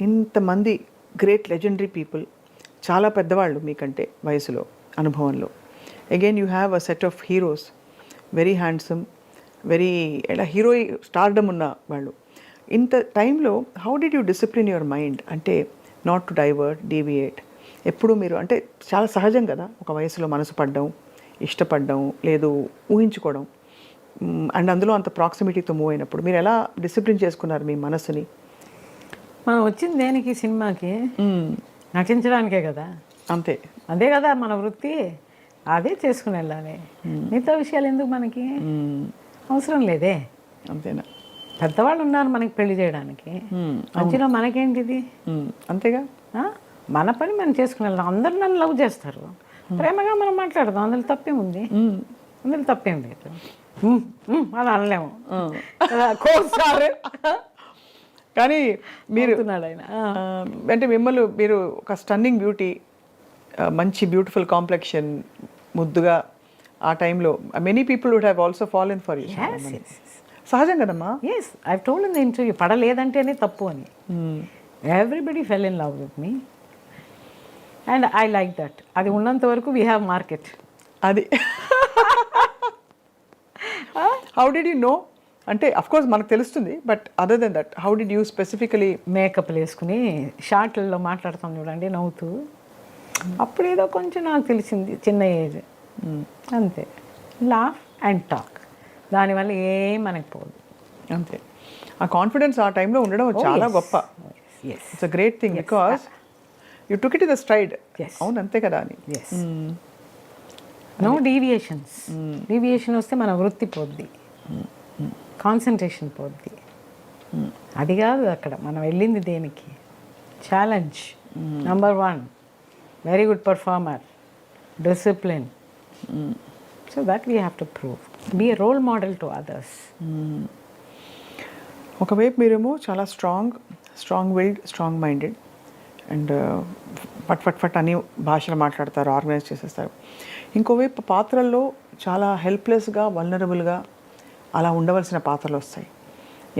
ఇంతమంది great legendary people, చాలా పెద్దవాళ్ళు మీకంటే వయసులో, అనుభవంలో. Again you have a set of heroes, very handsome, very ఎలా హీరోయి స్టార్డమ్ ఉన్న వాళ్ళు. ఇంత టైంలో how did you discipline your mind? అంటే నాట్ టు డైవర్ట్, డీవియేట్. ఎప్పుడు మీరు అంటే చాలా సహజం కదా ఒక వయసులో మనసు పడ్డం, ఇష్టపడడం, లేదు ఊహించుకోవడం, అండ్ అందులో అంత ప్రాక్సిమిటీతో మూవ్ అయినప్పుడు మీరు ఎలా డిసిప్లిన్ చేసుకున్నారు మీ మనసుని? మనం వచ్చింది దేనికి? సినిమాకి నటించడానికే కదా. అంతే, అదే కదా మన వృత్తి, అదే చేసుకుని వెళ్ళాలి. మిగతా విషయాలు ఎందుకు మనకి? అవసరం లేదే. అంతేనా? పెద్దవాళ్ళు ఉన్నారు మనకి పెళ్లి చేయడానికి, మధ్యలో మనకేంటిది? అంతేగా. మన పని మనం చేసుకుని వెళ్దాం. అందరూ నన్ను లవ్ చేస్తారు, ప్రేమగా మనం మాట్లాడదాం, అందులో తప్పేం ఉంది? అందులో తప్పేం లేదు. అది అనలేము. కానీ మీరు ఆయన అంటే మిమ్మల్ని మీరు ఒక స్టన్నింగ్ బ్యూటీ, మంచి బ్యూటిఫుల్ కాంప్లెక్షన్, ముద్దుగా ఆ టైంలో many people would have also fallen for you. సహజం కదమ్మా. Yes, I told in the interview, పడలేదంటేనే తప్పు అని. Everybody fell in love with me and I like that. అది ఉన్నంత వరకు వీ హ్యావ్ మార్కెట్. అది హౌ డిడ్ యూ నో? అంటే అఫ్ కోర్స్ మనకు తెలుస్తుంది, but other than that how did you specifically? మేకప్లు వేసుకుని షార్ట్లలో మాట్లాడతాం చూడండి నవ్వుతూ, అప్పుడు ఏదో కొంచెం నాకు తెలిసింది, చిన్న ఏజ్ అంతే. లాఫ్ అండ్ టాక్, దానివల్ల ఏం మనకి పోదు. అంతే. ఆ కాన్ఫిడెన్స్ ఆ టైంలో ఉండడం చాలా గొప్ప. It's a great thing because you took it in the stride. అవును, అంతే కదా అని. No deviations. డీవియేషన్ వస్తే మన వృత్తి పోద్ది, కాన్సన్ట్రేషన్ పోద్ది. అది కాదు అక్కడ మనం వెళ్ళింది దేనికి? Challenge number 1, very good performer, discipline. So that we have to prove, be a role model to others. ఒకవైపు మీరేమో చాలా strong willed, strong minded and ఫట్ అని భాషలు మాట్లాడతారు, ఆర్గనైజ్ చేసేస్తారు. ఇంకోవైపు పాత్రల్లో చాలా హెల్ప్లెస్గా, వల్నరబుల్గా అలా ఉండవలసిన పాత్రలు వస్తాయి.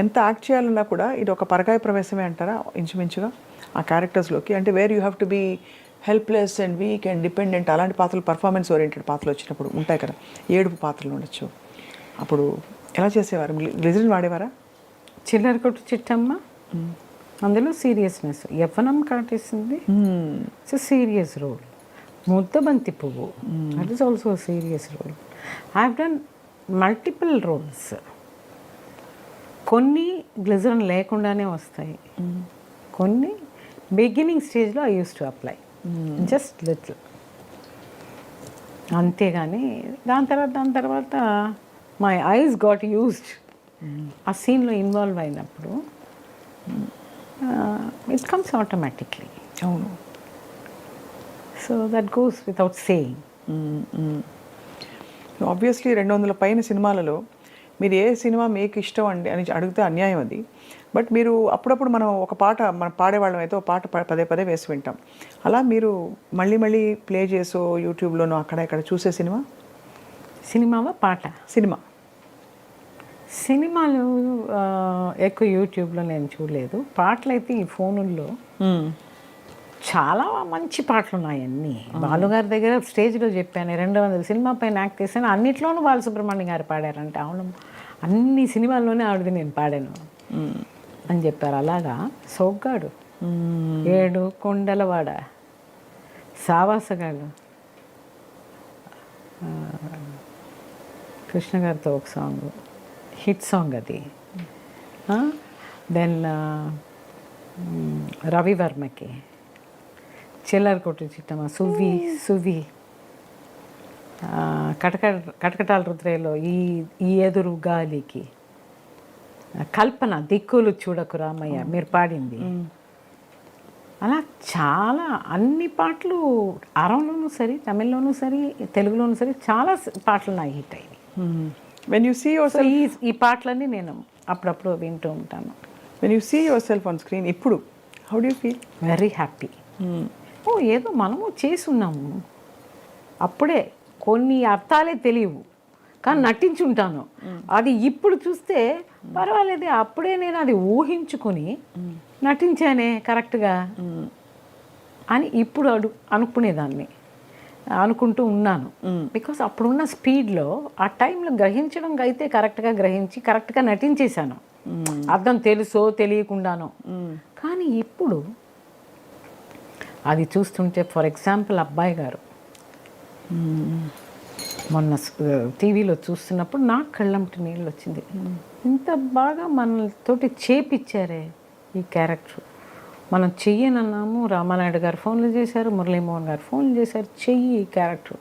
ఎంత యాక్ట్ చేయాలన్నా కూడా ఇది ఒక పరకాయ ప్రవేశమే అంటారా ఇంచుమించుగా ఆ క్యారెక్టర్స్లోకి? అంటే where you have to be helpless and weak and dependent, అలాంటి పాత్రలు, పర్ఫార్మెన్స్ ఓరియంటెడ్ పాత్రలు వచ్చినప్పుడు ఉంటాయి కదా, ఏడుపు పాత్రలు ఉండొచ్చు. అప్పుడు ఎలా చేసేవారు? గ్లిజరిన్ వాడేవారా? చిల్లర కొట్టు చిట్టమ్మ, అందులో seriousness Yavvanam Katesindi. It's serious role. Muddabanti Puvvu, that is also serious role. I have done multiple roles. కొన్ని గ్లిజరిన్ లేకుండానే వస్తాయి, కొన్ని బిగినింగ్ స్టేజ్లో I use to apply just little, అంతేగాని దాని తర్వాత మై ఐస్ గాట్ యూస్డ్. ఆ సీన్లో ఇన్వాల్వ్ అయినప్పుడు ఇట్ కమ్స్ ఆటోమేటిక్లీ. అవును. So that goes without saying. Obviously 200 పైన సినిమాలలో మీరు ఏ సినిమా మీకు ఇష్టం అండి అని అడిగితే అన్యాయం అది. బట్ మీరు అప్పుడప్పుడు మనం ఒక పాట మనం పాడేవాళ్ళం అయితే ఒక పాట పదే పదే వేసి వింటాం. అలా మీరు మళ్ళీ ప్లే చేసో యూట్యూబ్లోనో అక్కడ ఇక్కడ చూసే సినిమావా పాట? సినిమాలు ఎక్కువ యూట్యూబ్లో నేను చూడలేదు. పాటలు అయితే ఈ ఫోనుల్లో చాలా మంచి పాటలు ఉన్నాయి. అన్నీ బాలుగారి దగ్గర స్టేజ్లో చెప్పాను, 200 సినిమా పైన యాక్ట్ చేశాను, అన్నిట్లోనూ బాలసుబ్రహ్మణ్యం గారు పాడారంటే. అవును, అన్ని సినిమాల్లోనే ఆవిడది నేను పాడాను అని చెప్పారు. అలాగా సోగ్గాడు, 7 కొండలవాడ, సావాసగాడు, కృష్ణ గారితో ఒక సాంగ్, హిట్ సాంగ్ అది. దెన్ రవివర్మకి చిల్లర కొట్టు చిట్టమ్మ, సువ్వి, కటకటాల రుద్రేలో ఈ ఎదురు గాలికి, కల్పన, దిక్కులు చూడకు రామయ్య మీరు పాడింది. అలా చాలా అన్ని పాటలు అరంలోనూ సరే, తమిళ్లోనూ సరే, తెలుగులోనూ సరే చాలా పాటలు నాకు హిట్ అయ్యాయి. When you see yourself, ఈ పాటలన్నీ నేను అప్పుడప్పుడు వింటూ ఉంటాను. When you see yourself on screen ఇప్పుడు how do you feel? Very happy. ఏదో మనము చేసి ఉన్నాము, అప్పుడే కొన్ని అర్థాలే తెలియవు, కానీ నటించుంటాను. అది ఇప్పుడు చూస్తే పర్వాలేదు, అప్పుడే నేను అది ఊహించుకుని నటించానే కరెక్ట్గా అని ఇప్పుడు అనుకునేదాన్ని, అనుకుంటూ ఉన్నాను. బికాస్ అప్పుడున్న స్పీడ్లో ఆ టైంలో గ్రహించడం అయితే కరెక్ట్గా గ్రహించి కరెక్ట్గా నటించేశాను, అర్థం తెలుసో తెలియకుండానో. కానీ ఇప్పుడు అది చూస్తుంటే, ఫర్ ఎగ్జాంపుల్ అబ్బాయి గారు మొన్న టీవీలో చూస్తున్నప్పుడు నాకు కళ్ళంటి నీళ్ళు వచ్చింది. ఇంత బాగా మనతోటి చేపిచ్చారే ఈ క్యారెక్టర్. మనం చెయ్యనన్నాము, రామానాయుడు గారు ఫోన్లు చేశారు, మురళీమోహన్ గారు ఫోన్లు చేశారు, చెయ్యి ఈ క్యారెక్టర్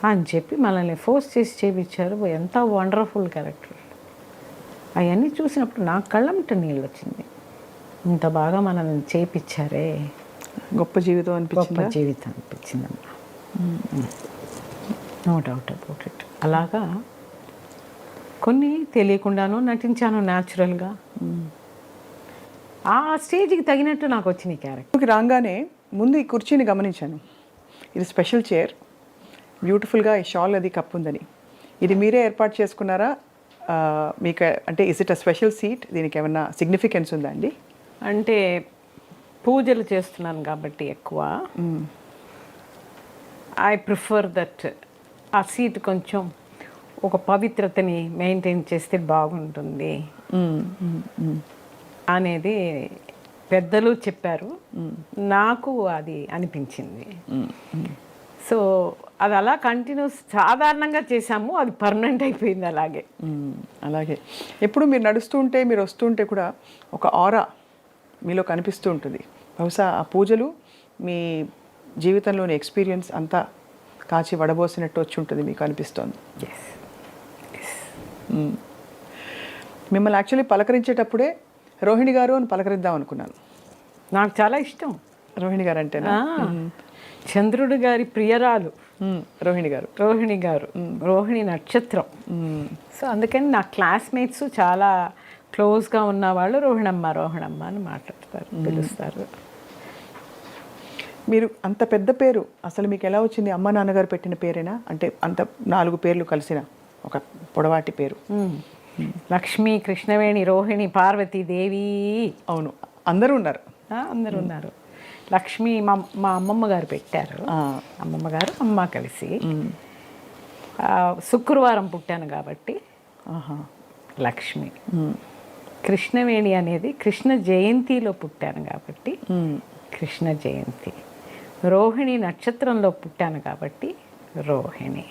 అని చెప్పి మనల్ని ఫోర్స్ చేసి చేపించారు. ఎంత వండర్ఫుల్ క్యారెక్టర్. అవన్నీ చూసినప్పుడు నాకు కళ్ళంట నీళ్ళు వచ్చింది. ఇంత బాగా మనల్ని చేపించారే, గొప్ప జీవితం అనిపించింది. గొప్ప జీవితం అనిపించిందమ్మా. No doubt about it. అలాగా కొన్ని తెలియకుండానూ నటించాను న్యాచురల్గా. ఆ స్టేజ్కి తగినట్టు నాకు వచ్చిన క్యారెక్టర్. రాగానే ముందు ఈ కుర్చీని గమనించాను. ఇది స్పెషల్ చైర్, బ్యూటిఫుల్గా ఈ షాల్ అది కప్ ఉందని. ఇది మీరే ఏర్పాటు చేసుకున్నారా? మీకు అంటే is it a special seat? దీనికి ఏమన్నా సిగ్నిఫికెన్స్ ఉందా అండి? అంటే పూజలు చేస్తున్నాను కాబట్టి ఎక్కువ ఐ ప్రిఫర్ దట్ ఆ సీట్ కొంచెం ఒక పవిత్రతని మెయింటైన్ చేస్తే బాగుంటుంది అనేది పెద్దలు చెప్పారు, నాకు అది అనిపించింది. సో అది అలా కంటిన్యూస్ సాధారణంగా చేసాము, అది పర్మనెంట్ అయిపోయింది అలాగే. అలాగే ఎప్పుడు మీరు నడుస్తూ ఉంటే, మీరు వస్తుంటే కూడా ఒక ఆరా మీలో కనిపిస్తూ ఉంటుంది. బహుశా ఆ పూజలు మీ జీవితంలోని ఎక్స్పీరియన్స్ అంతా కాచి వడబోసినట్టు వచ్చి ఉంటుంది మీకు అనిపిస్తోంది. మిమ్మల్ని యాక్చువల్లీ పలకరించేటప్పుడే రోహిణి గారు అని పలకరిద్దాం అనుకున్నాను. నాకు చాలా ఇష్టం రోహిణి గారు అంటేనా? చంద్రుడు గారి ప్రియరాలు రోహిణి గారు. రోహిణి గారు, రోహిణి నక్షత్రం. సో అందుకని నా క్లాస్మేట్స్ చాలా క్లోజ్గా ఉన్నవాళ్ళు రోహిణమ్మ రోహిణమ్మ అని మాట్లాడతారు, పిలుస్తారు. మీరు అంత పెద్ద పేరు అసలు మీకు ఎలా వచ్చింది? అమ్మ నాన్నగారు పెట్టిన పేరేనా? అంటే అంత 4 పేర్లు కలిసిన ఒక పొడవాటి పేరు. లక్ష్మి, కృష్ణవేణి, రోహిణి, పార్వతీ దేవి. అవును, అందరూ ఉన్నారు. అందరూ ఉన్నారు. లక్ష్మి మా అమ్మమ్మ గారు పెట్టారు. అమ్మమ్మ గారు అమ్మ కలిసి. శుక్రవారం పుట్టాను కాబట్టి లక్ష్మి. కృష్ణవేణి అనేది కృష్ణ జయంతిలో పుట్టాను కాబట్టి కృష్ణ జయంతి. రోహిణి నక్షత్రంలో పుట్టాను కాబట్టి రోహిణి.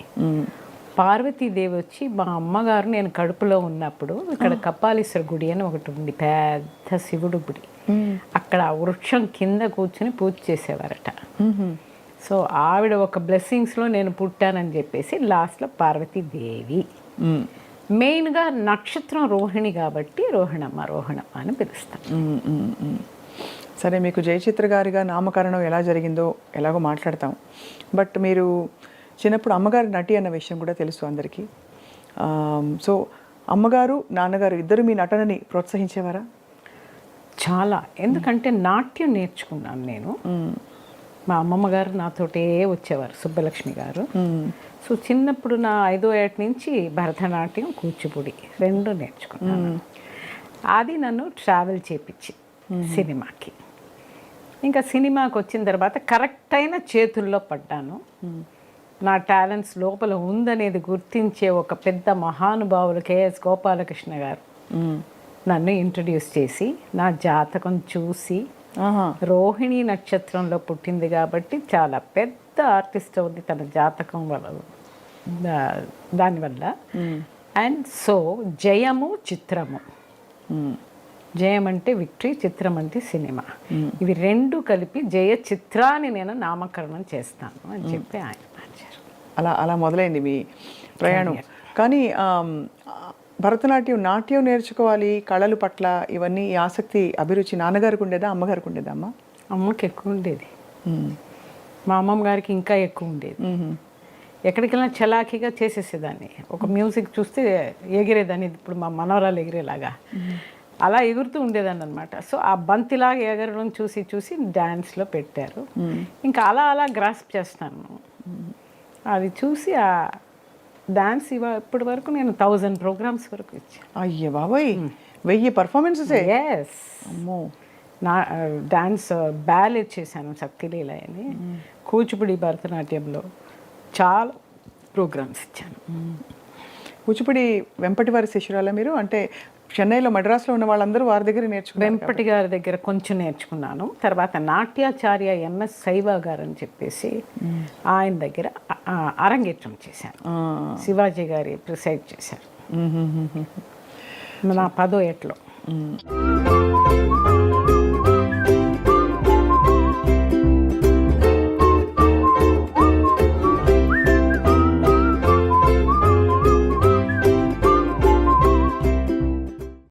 పార్వతీదేవి వచ్చి మా అమ్మగారు నేను కడుపులో ఉన్నప్పుడు ఇక్కడ కపాలీశ్వర గుడి అని ఒకటి ఉంది, పెద్ద శివుడు గుడి. అక్కడ వృక్షం కింద కూర్చొని పూజ చేసేవారట. సో ఆవిడ ఒక బ్లెస్సింగ్స్లో నేను పుట్టానని చెప్పేసి లాస్ట్లో పార్వతీదేవి. మెయిన్గా నక్షత్రం రోహిణి కాబట్టి రోహిణమ్మ రోహిణమ్మ అని పిలుస్తాను. సరే, మీకు జయచిత్ర గారిగా నామకరణం ఎలా జరిగిందో ఎలాగో మాట్లాడతాం. బట్ మీరు చిన్నప్పుడు అమ్మగారి నటి అన్న విషయం కూడా తెలుసు అందరికీ. సో అమ్మగారు నాన్నగారు ఇద్దరు మీ నటనని ప్రోత్సహించేవారా? చాలా. ఎందుకంటే నాట్యం నేర్చుకున్నాను నేను. మా అమ్మమ్మ గారు నాతోటే వచ్చేవారు, సుబ్బలక్ష్మి గారు. సో చిన్నప్పుడు నా 5వ ఏట నుంచి భరతనాట్యం, కూచిపూడి 2 నేర్చుకున్నాను. అది నన్ను ట్రావెల్ చేపించి సినిమాకి. ఇంకా సినిమాకి వచ్చిన తర్వాత కరెక్ట్ అయిన చేతుల్లో పడ్డాను. నా టాలెంట్స్ లోపల ఉందనేది గుర్తించే ఒక పెద్ద మహానుభావులు కేఎస్ గోపాలకృష్ణ గారు నన్ను ఇంట్రడ్యూస్ చేసి నా జాతకం చూసి, రోహిణి నక్షత్రంలో పుట్టింది కాబట్టి చాలా పెద్ద ఆర్టిస్ట్ అవుతుంది తన జాతకం వల్ల, దానివల్ల. అండ్ సో జయము, చిత్రము. జయం అంటే విక్టరీ, చిత్రం అంటే సినిమా. ఇవి 2 కలిపి జయ చిత్రాన్ని నేను నామకరణం చేస్తాను అని చెప్పి ఆయన మార్చారు. అలా మొదలైంది మీ ప్రయాణం. కానీ భరతనాట్యం, నాట్యం నేర్చుకోవాలి, కళలు పట్ల ఇవన్నీ ఈ ఆసక్తి, అభిరుచి నాన్నగారికి ఉండేదా, అమ్మగారికి ఉండేదా? అమ్మకి ఎక్కువ ఉండేది, మా అమ్మమ్మ గారికి ఇంకా ఎక్కువ ఉండేది. ఎక్కడికెళ్ళినా చలాకీగా చేసేసేదాన్ని. ఒక మ్యూజిక్ చూస్తే ఎగిరేదాన్ని, ఇప్పుడు మా మనవరాలు ఎగిరేలాగా అలా ఎగురుతూ ఉండేదాన్ని అనమాట. సో ఆ బంతిలాగా ఎగరడం చూసి చూసి డ్యాన్స్లో పెట్టారు. ఇంకా అలా గ్రాస్ప్ చేస్తాను. అది చూసి డాన్స్ ఇప్పటి వరకు నేను 1000 ప్రోగ్రామ్స్ వరకు ఇచ్చాను. అయ్యే బాబోయ్ 1000 పర్ఫార్మెన్సెసే. ఎస్, అమ్మో. నా డాన్స్ బ్యాలెట్ చేశాను శక్తిలీల అని, కూచిపూడి భరతనాట్యంలో చాలా ప్రోగ్రామ్స్ ఇచ్చాను. కూచిపూడి వెంపటి వారి శిష్యురాలా మీరు? అంటే చెన్నైలో మద్రాసులో ఉన్న వాళ్ళందరూ వారి దగ్గర నేర్చుకున్నారు. వెంపటి గారి దగ్గర కొంచెం నేర్చుకున్నాను. తర్వాత నాట్యాచార్య ఎంఎస్ శైవ గారు అని చెప్పేసి ఆయన దగ్గర అరంగేట్రం చేశాను. శివాజీ గారి ప్రిసైడ్ చేశారు నా 10వ ఏటలో.